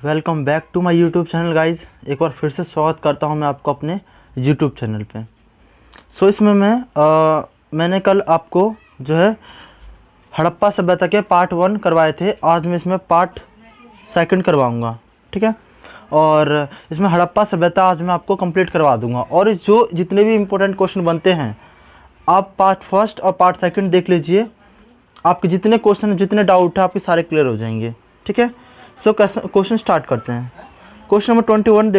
Welcome back to my YouTube channel guys. एक बार फिर से स्वागत करता हूं मैं आपको अपने यूट्यूब चैनल पे। इसमें मैंने कल आपको जो है हड़प्पा सभ्यता के पार्ट 1 करवाए थे। आज मैं इसमें पार्ट 2 करवाऊंगा, ठीक है। और इसमें हड़प्पा सभ्यता आज मैं आपको कंप्लीट करवा दूंगा। और जो जितने भी इम्पोर्टेंट क्वेश्चन बनते हैं आप पार्ट 1 और पार्ट 2 देख लीजिए। आपके जितने क्वेश्चन, जितने डाउट है आपके सारे क्लियर हो जाएंगे, ठीक है। क्वेश्चन स्टार्ट करते हैं। क्वेश्चन नंबर 21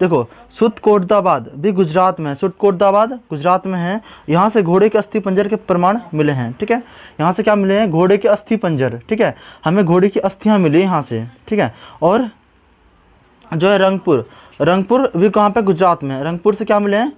देखो सुतकोटदाबाद भी गुजरात में है। सुतकोटदाबाद गुजरात में है। यहाँ से घोड़े के अस्थि पंजर के प्रमाण मिले हैं, ठीक है। यहाँ से क्या मिले हैं? घोड़े के अस्थि पंजर, ठीक है। हमें घोड़े की अस्थियाँ मिली यहाँ से, ठीक है। और जो है रंगपुर भी कहाँ पे? गुजरात में। रंगपुर से क्या मिले हैं?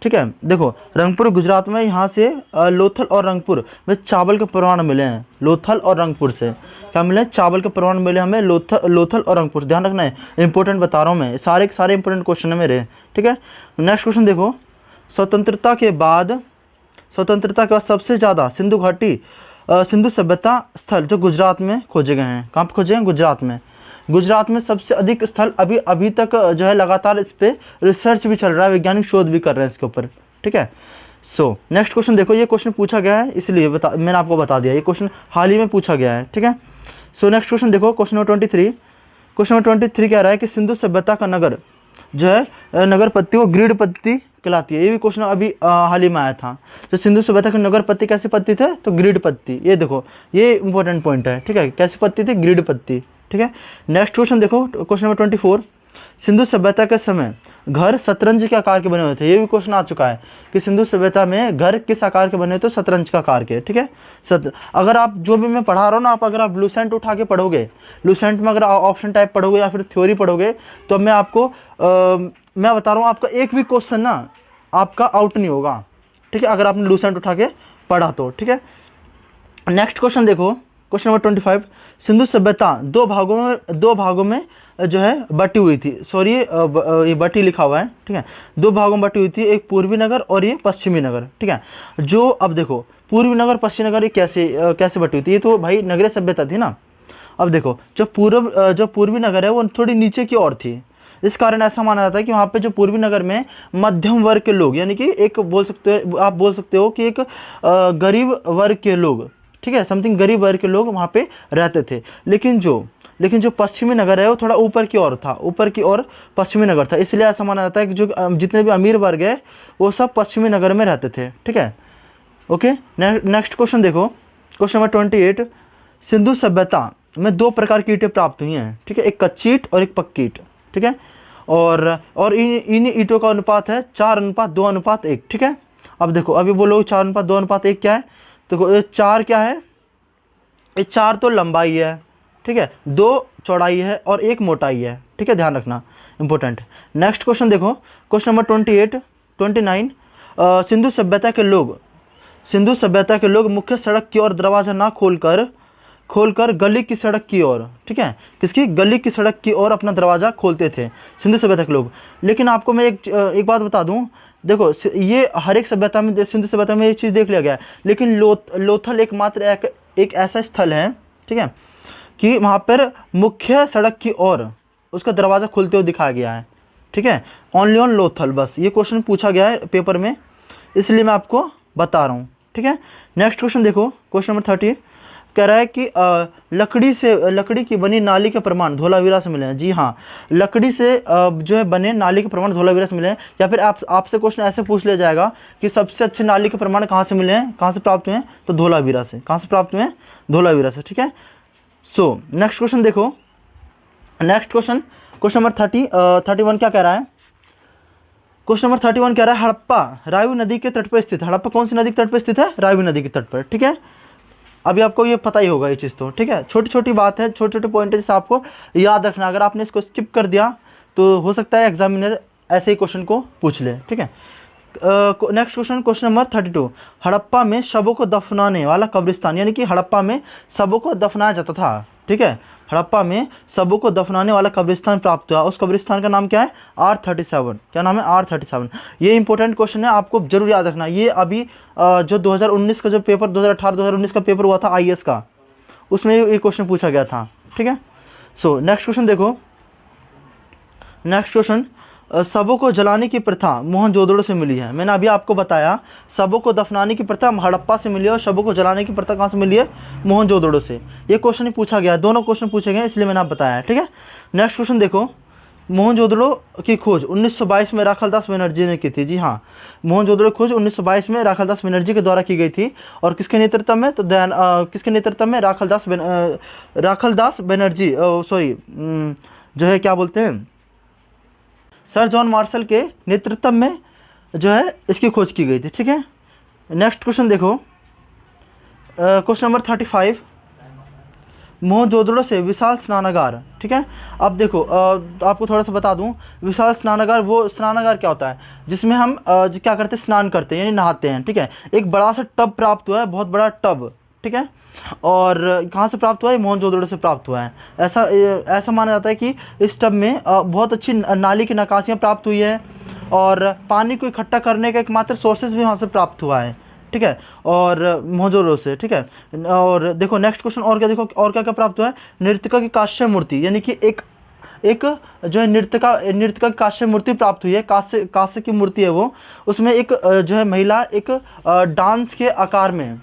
ठीक है, देखो रंगपुर गुजरात में। यहाँ से लोथल और रंगपुर में चावल के प्रमाण मिले हैं। लोथल और रंगपुर से क्या मिले? चावल के प्रमाण मिले हमें लोथल और रंगपुर। ध्यान रखना है, इंपॉर्टेंट बता रहा हूँ मैं, सारे के सारे इंपॉर्टेंट क्वेश्चन है मेरे, ठीक है। नेक्स्ट क्वेश्चन देखो, स्वतंत्रता के बाद सबसे ज़्यादा सिंधु सभ्यता स्थल जो गुजरात में खोजे गए हैं। कहाँ पे खोजे हैं? गुजरात में सबसे अधिक स्थल अभी तक जो है लगातार इस पर रिसर्च भी चल रहा है, वैज्ञानिक शोध भी कर रहे हैं इसके ऊपर, ठीक है। नेक्स्ट क्वेश्चन देखो, ये क्वेश्चन पूछा गया है इसलिए मैंने आपको बता दिया, ये क्वेश्चन हाल ही में पूछा गया है, ठीक है। नेक्स्ट क्वेश्चन देखो, क्वेश्चन नंबर 23 कह रहा है कि सिंधु सभ्यता का नगर जो है नगर पत्ती वो ग्रिड पत्ती कहलाती है। ये भी क्वेश्चन अभी हाल ही में आया था। तो सिंधु सभ्यता के नगर पत्ती कैसे पत्ती थे? तो ग्रिड पत्ती। ये देखो, ये इंपॉर्टेंट पॉइंट है, ठीक है। कैसे पत्ती थी? ग्रिड पत्ती, ठीक है। नेक्स्ट क्वेश्चन देखो, क्वेश्चन नंबर 24, सिंधु सभ्यता के समय घर शतरंज के आकार के बने हुए थे। ये भी क्वेश्चन आ चुका है कि सिंधु सभ्यता में घर किस आकार के बने? तो शतरंज का आकार के, ठीक है। अगर आप जो भी मैं पढ़ा रहा हूँ ना, अगर आप लूसेंट उठा के पढ़ोगे, लूसेंट में अगर ऑप्शन टाइप पढ़ोगे या फिर थ्योरी पढ़ोगे, तो मैं आपको मैं बता रहा हूँ, आपका एक भी क्वेश्चन ना आपका आउट नहीं होगा, ठीक है, अगर आपने लूसेंट उठा के पढ़ा तो, ठीक है। नेक्स्ट क्वेश्चन देखो, क्वेश्चन नंबर 25, सिंधु सभ्यता दो भागों में जो है बटी हुई थी। सॉरी, ये बटी लिखा हुआ है, ठीक है। 2 भागों में बटी हुई थी, एक पूर्वी नगर और ये पश्चिमी नगर, ठीक है। जो अब देखो पूर्वी नगर पश्चिमी नगर ये कैसे बटी हुई थी? ये तो भाई नगरीय सभ्यता थी ना। अब देखो जो पूर्वी नगर है वो थोड़ी नीचे की ओर थी। इस कारण ऐसा माना जाता है कि वहाँ पे जो पूर्वी नगर में मध्यम वर्ग के लोग, यानी कि एक आप बोल सकते हो कि एक गरीब वर्ग के लोग, ठीक है, समथिंग गरीब वर्ग के लोग वहाँ पे रहते थे। लेकिन जो पश्चिमी नगर है वो थोड़ा ऊपर की ओर था, ऊपर की ओर पश्चिमी नगर था। इसलिए ऐसा माना जाता है कि जो जितने भी अमीर वर्ग है वो सब पश्चिमी नगर में रहते थे, ठीक है। ओके, नेक्स्ट क्वेश्चन देखो, क्वेश्चन नंबर 28, सिंधु सभ्यता में 2 प्रकार की ईंटें प्राप्त हुई हैं, ठीक है। एक कच्ची ईंट और एक पक्की ईंट, ठीक है। और इन ईंटों का अनुपात है 4:2:1, ठीक है। अब देखो, अभी बोलो 4:2:1 क्या है? तो 4 क्या है? ये 4 तो लंबाई है, ठीक है, 2 चौड़ाई है और 1 मोटाई है, ठीक है। ध्यान रखना, इंपॉर्टेंट। नेक्स्ट क्वेश्चन देखो, क्वेश्चन नंबर 29, सिंधु सभ्यता के लोग मुख्य सड़क की ओर दरवाजा ना खोलकर गली की सड़क की ओर, ठीक है, किसकी? गली की सड़क की ओर अपना दरवाजा खोलते थे सिंधु सभ्यता के लोग। लेकिन आपको मैं एक बात बता दूं, देखो ये हर एक सभ्यता में, सिंधु सभ्यता में ये चीज़ देख लिया गया है। लेकिन लोथल एकमात्र एक ऐसा स्थल है, ठीक है, कि वहाँ पर मुख्य सड़क की ओर उसका दरवाज़ा खुलते हुए दिखाया गया है, ठीक है। ओनली ऑन लोथल, बस ये क्वेश्चन पूछा गया है पेपर में, इसलिए मैं आपको बता रहा हूँ, ठीक है। नेक्स्ट क्वेश्चन देखो, क्वेश्चन नंबर 30 कह रहा है कि लकड़ी की बनी नाली के प्रमाण धोलावीरा से मिले हैं। जी हाँ, लकड़ी से जो है बने नाली के प्रमाण धोलावीरा से मिले हैं। या फिर आपसे क्वेश्चन ऐसे पूछ लिया जाएगा कि सबसे अच्छे नाली के प्रमाण कहाँ से मिले हैं, कहाँ से प्राप्त हुए हैं? तो धोलावीरा से। कहाँ से प्राप्त हुए हैं? धोलावीरा से, ठीक है। नेक्स्ट क्वेश्चन देखो, क्वेश्चन नंबर 31 क्या कह रहा है? क्वेश्चन नंबर 31 कह रहा है हड़प्पा रावी नदी के तट पर स्थित है। हड़प्पा कौन सी नदी के तट पर स्थित है? रावी नदी के तट पर, ठीक है। अभी आपको ये पता ही होगा ये चीज़ तो, ठीक है। छोटी छोटी बात है, छोटे छोटे पॉइंट जैसे आपको याद रखना। अगर आपने इसको स्किप कर दिया तो हो सकता है एग्जामिनर ऐसे ही क्वेश्चन को पूछ ले, ठीक है। नेक्स्ट क्वेश्चन नंबर 32, हड़प्पा में शवों को दफनाने वाला कब्रिस्तान, यानी कि हड़प्पा में शवों को दफनाया जाता था, ठीक है। हड़प्पा में शवों को दफनाने वाला कब्रिस्तान प्राप्त हुआ। उस कब्रिस्तान का नाम क्या है? R37। क्या नाम है? R37। ये इंपॉर्टेंट क्वेश्चन है, आपको जरूर याद रखना। ये अभी जो 2019 का जो पेपर 2018-2019 का पेपर हुआ था IAS का, उसमें ये क्वेश्चन पूछा गया था, ठीक है। सो नेक्स्ट क्वेश्चन देखो, नेक्स्ट क्वेश्चन, शवों को जलाने की प्रथा मोहनजोदड़ो से मिली है। मैंने अभी आपको बताया शवों को दफनाने की प्रथा हड़प्पा से मिली है और शवों को जलाने की प्रथा कहाँ से मिली है, मोहनजोदड़ो से। ये क्वेश्चन ही पूछा गया, दोनों क्वेश्चन पूछे गए इसलिए मैंने आप बताया, ठीक है। नेक्स्ट क्वेश्चन देखो, मोहनजोदड़ो की खोज 1922 में राखालदास बनर्जी ने की थी। जी हाँ, मोहनजोदड़ो की खोज 1922 में राखालदास बनर्जी के द्वारा की गई थी। और किसके नेतृत्व में, तो किसके नेतृत्व में, राखालदास बनर्जी, सॉरी जो है क्या बोलते हैं, सर जॉन मार्शल के नेतृत्व में जो है इसकी खोज की गई थी, ठीक है। नेक्स्ट क्वेश्चन देखो, क्वेश्चन नंबर 35, मोहनजोदड़ो से विशाल स्नानागार, ठीक है। अब देखो आपको थोड़ा सा बता दूं, विशाल स्नानागार, वो स्नानागार क्या होता है जिसमें हम क्या करते हैं, स्नान करते हैं यानी नहाते हैं, ठीक है। एक बड़ा सा टब प्राप्त हुआ है, बहुत बड़ा टब, ठीक है। और कहाँ से प्राप्त हुआ है, मोहनजोदड़ो से प्राप्त हुआ है। ऐसा माना जाता है कि इस टब में बहुत अच्छी नाली की नक्काशियाँ प्राप्त हुई है और पानी को इकट्ठा करने का एकमात्र सोर्सेज भी वहाँ से प्राप्त हुआ है, ठीक है, और मोहनजोदड़ो से, ठीक है। और देखो नेक्स्ट क्वेश्चन और क्या, देखो और क्या क्या प्राप्त हुआ है, नृत्यका की कांस्य मूर्ति, यानी कि एक जो है नृत्यका की कांस्य मूर्ति प्राप्त हुई है। कांस्य की मूर्ति है वो, उसमें एक जो है महिला एक डांस के आकार में,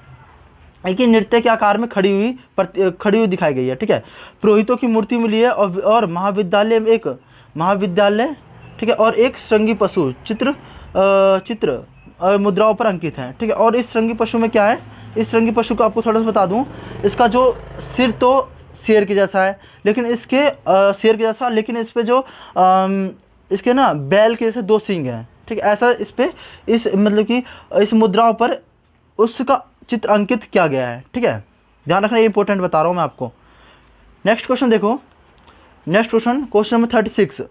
एक ही नृत्य के आकार में खड़ी हुई दिखाई गई है, ठीक है। पुरोहितों की मूर्ति मिली है और महाविद्यालय में एक महाविद्यालय, ठीक है, और एक श्रृंगी पशु चित्र मुद्राओं पर अंकित है, ठीक है। और इस श्रृंगी पशु में क्या है, इस श्रृंगी पशु को आपको थोड़ा सा बता दूं, इसका जो सिर तो शेर के जैसा है, लेकिन इसके शेर के जैसा, लेकिन इस पे जो इसके ना बैल के जैसे 2 सींग हैं, ठीक है। ऐसा इस पे इस मतलब कि इस मुद्राओं पर उसका चित्र अंकित किया गया है, ठीक है। ध्यान रखना, ये इंपॉर्टेंट बता रहा हूँ मैं आपको। नेक्स्ट क्वेश्चन देखो, नेक्स्ट क्वेश्चन नंबर 36,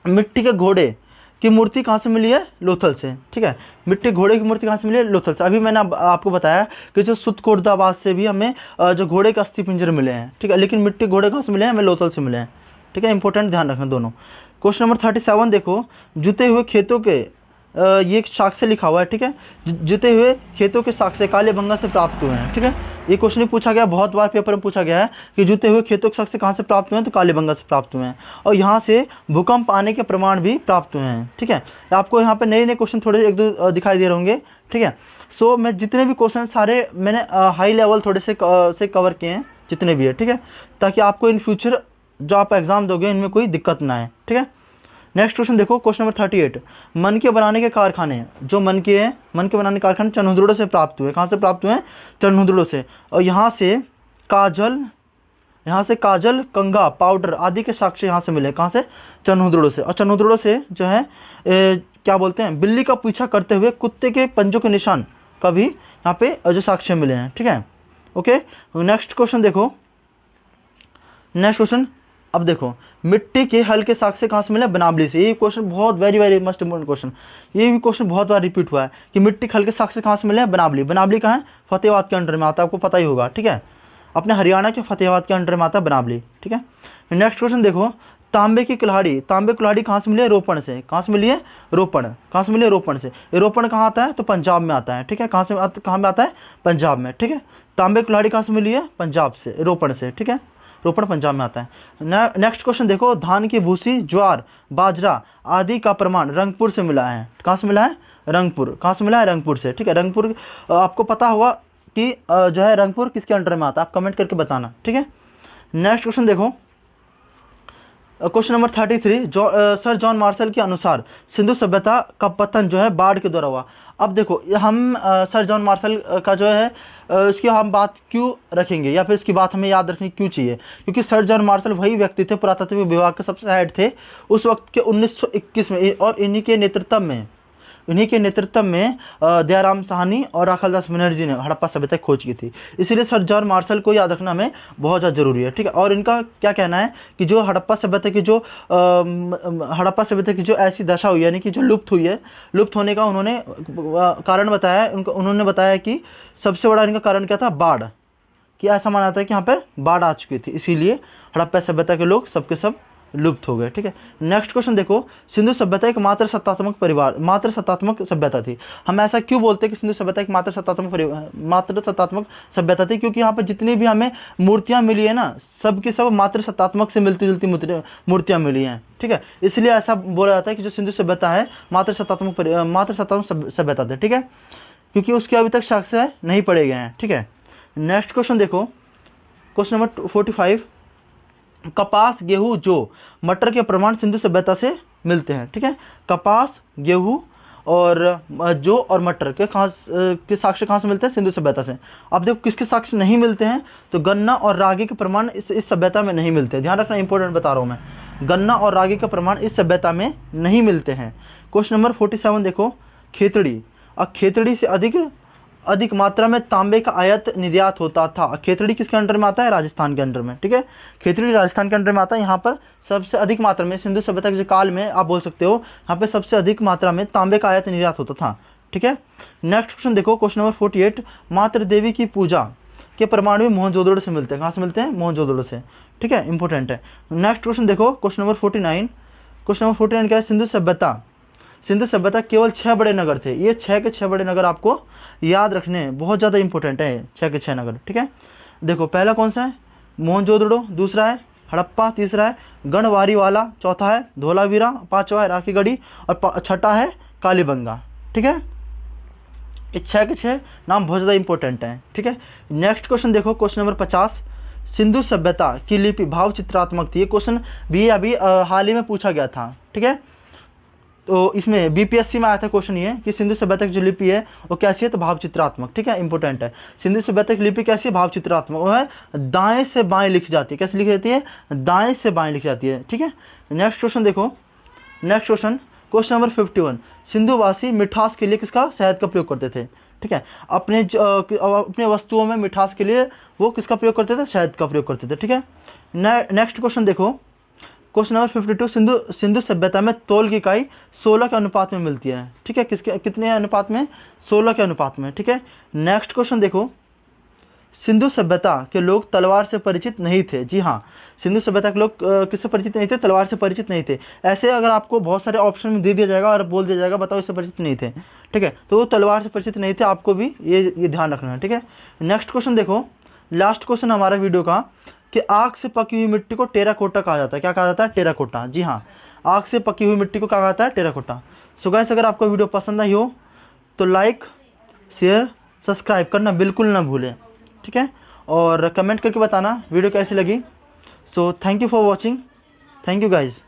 मिट्टी के घोड़े की मूर्ति कहाँ से मिली है, लोथल से, ठीक है। मिट्टी घोड़े की मूर्ति कहाँ से मिली है, लोथल से। अभी मैंने आपको बताया कि जो सुतकोटदाबाद से भी हमें जो घोड़े के अस्थि पिंजर मिले हैं, ठीक है, लेकिन मिट्टी घोड़े कहाँ से मिले हैं, हमें लोथल से मिले हैं, ठीक है। इंपॉर्टेंट, ध्यान रखना दोनों। क्वेश्चन नंबर 37 देखो, जुते हुए खेतों के ये एक साक्ष्य लिखा हुआ है, ठीक है। जुते हुए खेतों के साक्ष्य कालीबंगा से प्राप्त हुए हैं, ठीक है। ये क्वेश्चन ही पूछा गया, बहुत बार पेपर में पूछा गया है कि जुते हुए खेतों के साक्ष्य कहाँ से प्राप्त हुए हैं, तो कालीबंगा से प्राप्त हुए हैं। और यहाँ से भूकंप आने के प्रमाण भी प्राप्त हुए हैं, ठीक है। आपको यहाँ पे नए नए क्वेश्चन थोड़े 1-2 दिखाई दे रहे होंगे, ठीक है। सो मैं जितने भी क्वेश्चन सारे मैंने हाई लेवल थोड़े से कवर किए हैं, जितने भी है, ठीक है, ताकि आपको इन फ्यूचर जो आप एग्जाम दोगे इनमें कोई दिक्कत ना आए, ठीक है। नेक्स्ट क्वेश्चन देखो, क्वेश्चन नंबर 38, मन के बनाने के कारखाने, जो मन के बनाने के कारखाने चन्हुद्रुड़ो से प्राप्त हुए। कहाँ से प्राप्त हुए हैं, चन्हुद्रुड़ो से। और यहाँ से काजल, कंघा, पाउडर आदि के साक्ष्य यहाँ से मिले। कहाँ से, चन्हुद्रुड़ो से। और चन्हुद्रुड़ो से जो है क्या बोलते हैं, बिल्ली का पीछा करते हुए कुत्ते के पंजों के निशान का भी यहाँ पे जो साक्ष्य मिले हैं, ठीक है। ओके, नेक्स्ट क्वेश्चन देखो, नेक्स्ट क्वेश्चन अब देखो, मिट्टी के हल के साक्ष्य कहाँ से मिले, बनावली से। ये क्वेश्चन बहुत वेरी मस्ट इंपॉर्टेंट क्वेश्चन, ये भी क्वेश्चन बहुत बार रिपीट हुआ है कि मिट्टी के हल के साक्ष्य कहाँ से मिले, बनावली। बनावली कहाँ है, फतेहाबाद के अंडर में आता है, आपको पता ही होगा, ठीक है। अपने हरियाणा के फतेहाबाद के अंडर में आता है बनावली, ठीक है। नेक्स्ट क्वेश्चन देखो, तांबे की कुल्हाड़ी कहाँ से मिली है, रोपण से। कहाँ से मिली है, रोपण। कहाँ से मिली है, रोपण से। ये रोपण कहाँ आता है, तो पंजाब में आता है, ठीक है। कहाँ में आता है, पंजाब में, ठीक है। तांबे कुल्हाड़ी कहाँ से मिली है, पंजाब से, रोपण से, ठीक है। रोपण पंजाब में आता है। नेक्स्ट क्वेश्चन देखो, धान की भूसी, ज्वार, बाजरा आदि का प्रमाण रंगपुर से मिला है। कहाँ से मिला है, रंगपुर। कहाँ से मिला है, रंगपुर से, ठीक है। रंगपुर आपको पता होगा कि जो है रंगपुर किसके अंडर में आता है, आप कमेंट करके बताना, ठीक है। नेक्स्ट क्वेश्चन देखो, question number 33, sir John Marshall के अनुसार सिंधु सभ्यता का पतन जो है बाढ़ के द्वारा हुआ। अब देखो हम सर जॉन मार्शल का जो है इसकी हम बात क्यों रखेंगे, या फिर इसकी बात हमें याद रखनी क्यों चाहिए, क्योंकि सर जॉन मार्शल वही व्यक्ति थे, पुरातत्व विभाग के सबसे हेड थे उस वक्त के 1921 में, और इन्हीं के नेतृत्व में दयाराम साहनी और राखालदास बनर्जी ने हड़प्पा सभ्यता की खोज की थी। इसीलिए सर जॉन मार्शल को याद रखना हमें बहुत ज़्यादा जरूरी है, ठीक है। और इनका क्या कहना है कि जो हड़प्पा सभ्यता की जो ऐसी दशा हुई, यानी कि जो लुप्त हुई है, लुप्त होने का उन्होंने कारण बताया। उन्होंने बताया कि सबसे बड़ा इनका कारण क्या था, बाढ़। कि ऐसा माना जाता है कि यहाँ पर बाढ़ आ चुकी थी, इसीलिए हड़प्पा सभ्यता के लोग सबके सब लुप्त हो गए। ठीक है, नेक्स्ट क्वेश्चन देखो, सिंधु सभ्यता एक मात्र सत्तात्मक सभ्यता थी। हम ऐसा क्यों बोलते हैं कि सिंधु सभ्यता एक मात्र सत्तात्मक सभ्यता थी? क्योंकि यहाँ पर जितनी भी हमें मूर्तियाँ मिली है ना, सब की सब मात्र सत्तात्मक से मिलती जुलती मूर्तियाँ मिली हैं। ठीक है, इसलिए ऐसा बोला जाता है कि जो सिंधु सभ्यता है मात्र सत्तात्मक सभ्यता थी। ठीक है, क्योंकि उसके अभी तक साक्ष्य नहीं पढ़े गए हैं। ठीक है, नेक्स्ट क्वेश्चन देखो, क्वेश्चन नंबर 45, कपास, गेहूं, जौ, मटर के प्रमाण सिंधु सभ्यता से मिलते हैं। ठीक है, कपास, गेहूं और जौ और मटर के साक्ष्य कहाँ से मिलते हैं? सिंधु सभ्यता से। अब देखो किसके साक्ष्य नहीं मिलते हैं, तो गन्ना और रागी के प्रमाण इस सभ्यता में नहीं मिलते। ध्यान रखना, इंपॉर्टेंट बता रहा हूँ मैं, गन्ना और रागी के प्रमाण इस सभ्यता में नहीं मिलते हैं। क्वेश्चन नंबर 47 देखो, खेतड़ी। अब खेतड़ी से अधिक मात्रा में तांबे का आयात निर्यात होता था। खेतड़ी किसके अंडर में आता है? राजस्थान के अंडर में। ठीक है, खेतड़ी राजस्थान के अंडर में आता है। यहाँ पर सबसे अधिक मात्रा में सिंधु सभ्यता के काल में आप बोल सकते हो, यहाँ पे सबसे अधिक मात्रा में तांबे का आयात निर्यात होता था। ठीक है, नेक्स्ट क्वेश्चन देखो, क्वेश्चन नंबर 48, मातृ देवी की पूजा के प्रमाण भी मोहनजोदड़ो से मिलते हैं। कहाँ से मिलते हैं? मोहनजोदड़ो से। ठीक है, इंपॉर्टेंट है। नेक्स्ट क्वेश्चन देखो, क्वेश्चन नंबर 49। क्वेश्चन नंबर 49 क्या है? सिंधु सभ्यता केवल 6 बड़े नगर थे। ये 6 के 6 बड़े नगर आपको याद रखने हैं, बहुत ज़्यादा इंपॉर्टेंट है 6 के 6 नगर। ठीक है, देखो पहला कौन सा है? मोहनजोदड़ो, दूसरा है हड़प्पा, तीसरा है गढ़वारीवाला, चौथा है धोलावीरा, पांचवा है राखीगढ़ी और छठा है कालीबंगा। ठीक है, ये 6 के 6 नाम बहुत ज़्यादा इंपॉर्टेंट हैं। ठीक है, नेक्स्ट क्वेश्चन देखो, क्वेश्चन नंबर 50, सिंधु सभ्यता की लिपि भाव चित्रात्मक थी। ये क्वेश्चन भी अभी हाल ही में पूछा गया था। ठीक है, तो इसमें बीपीएससी में आया था क्वेश्चन ये कि सिंधु सभ्यता की जो लिपि है वो कैसी है? तो भाव चित्रात्मक। ठीक है, इंपॉर्टेंट है। सिंधु सभ्यता की लिपि कैसी है? भाव चित्रात्मक। वो है दाएं से बाएं लिखी जाती है। कैसे लिखी जाती है? दाएं से बाएं लिखी जाती है। ठीक है, नेक्स्ट क्वेश्चन देखो, नेक्स्ट क्वेश्चन, क्वेश्चन नंबर 51, सिंधुवासी मिठास के लिए किसका? शहद का प्रयोग करते थे। ठीक है, अपने वस्तुओं में मिठास के लिए वो किसका प्रयोग करते थे? शहद का प्रयोग करते थे। ठीक है, नेक्स्ट क्वेश्चन देखो, क्वेश्चन नंबर 52, सिंधु सभ्यता में तौल की इकाई 16 के अनुपात में मिलती है। ठीक है, कितने अनुपात में? 16 के अनुपात में। ठीक है, नेक्स्ट क्वेश्चन देखो, सिंधु सभ्यता के लोग तलवार से परिचित नहीं थे। जी हाँ, सिंधु सभ्यता के लोग किससे परिचित नहीं थे? तलवार से परिचित नहीं थे। ऐसे अगर आपको बहुत सारे ऑप्शन में दे दिया जाएगा और बोल दिया जाएगा बताओ इससे परिचित नहीं थे, ठीक है, तो वो तलवार से परिचित नहीं थे, आपको भी ये ध्यान रखना है। ठीक है, नेक्स्ट क्वेश्चन देखो, लास्ट क्वेश्चन हमारा वीडियो का, कि आग से पकी हुई मिट्टी को टेराकोटा कहा जाता है। क्या कहा जाता है? टेराकोटा। जी हाँ, आग से पकी हुई मिट्टी को कहा जाता है? टेराकोटा। सो गाइस, अगर आपको वीडियो पसंद आई हो तो लाइक, शेयर, सब्सक्राइब करना बिल्कुल ना भूलें। ठीक है, और कमेंट करके बताना वीडियो कैसी लगी। So thank you for watching, thank you guys.